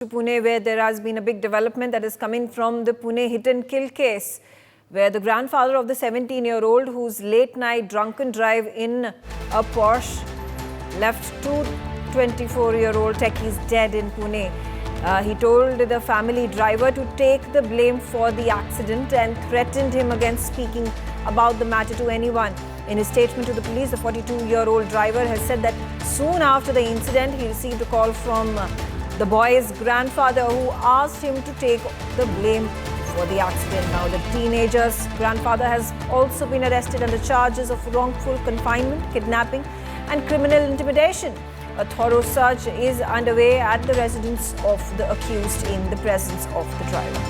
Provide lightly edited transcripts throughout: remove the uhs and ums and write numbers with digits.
To Pune, where there has been a big development that is coming from the Pune hit and kill case, where the grandfather of the 17-year-old whose late night drunken drive in a Porsche left two 24-year-old techies dead in Pune. He told the family driver to take the blame for the accident and threatened him against speaking about the matter to anyone. In his statement to the police, the 42-year-old driver has said that soon after the incident, he received a call from the boy's grandfather, who asked him to take the blame for the accident. Now, the teenager's grandfather has also been arrested under charges of wrongful confinement, kidnapping and criminal intimidation. A thorough search is underway at the residence of the accused in the presence of the driver.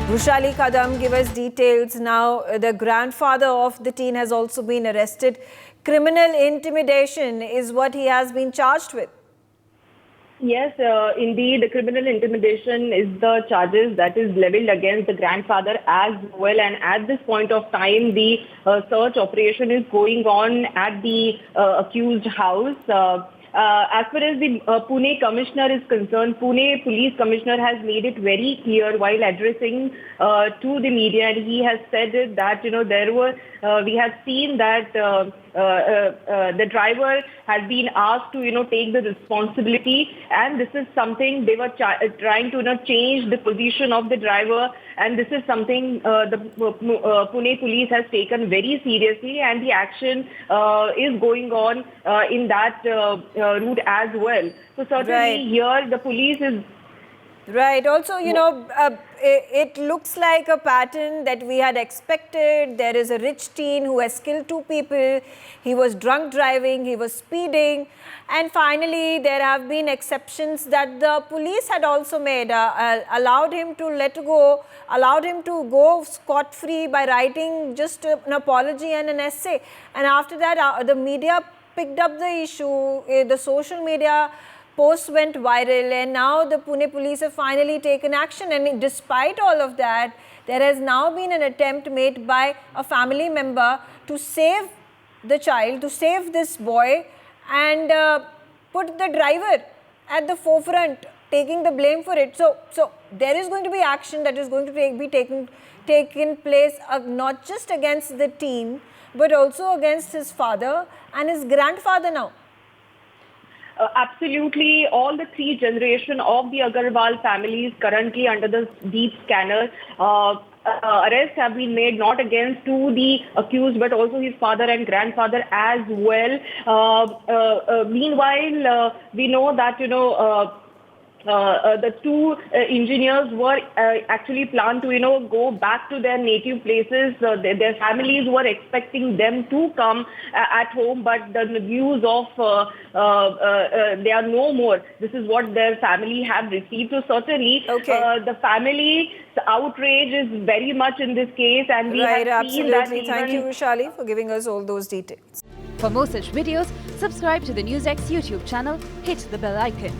Rushali Kadam give us details. Now, the grandfather of the teen has also been arrested. Criminal intimidation is what he has been charged with. Yes, indeed, criminal intimidation is the charges that is leveled against the grandfather as well. And at this point of time, the search operation is going on at the accused house. As far as the Pune commissioner is concerned, Pune police commissioner has made it very clear while addressing to the media, and he has said that, we have seen that the driver has been asked to, take the responsibility, and this is something they were trying to, change the position of the driver, and this is something the Pune police has taken very seriously, and the action is going on in that route as well. So certainly here the police is... Right. Also, it looks like a pattern that we had expected. There is a rich teen who has killed two people. He was drunk driving, he was speeding. And finally, there have been exceptions that the police had also made, allowed him to go scot-free by writing just an apology and an essay. And after that, the media picked up the issue, the social media posts went viral, and now the Pune police have finally taken action. And despite all of that, there has now been an attempt made by a family member to save the child, to save this boy, and put the driver at the forefront, taking the blame for it. So there is going to be action that is going to be taken place, not just against the teen, but also against his father and his grandfather now. Absolutely. All the three generations of the Agarwal family is currently under the deep scanner. Arrests have been made not against the accused, but also his father and grandfather as well. Meanwhile, we know that, the two engineers were actually planned to, go back to their native places. Their families were expecting them to come at home, but the news of they are no more. This is what their family have received. So certainly, the family's outrage is very much in this case, and we have seen that. Thank you, Rushali, for giving us all those details. For more such videos, subscribe to the NewsX YouTube channel, hit the bell icon.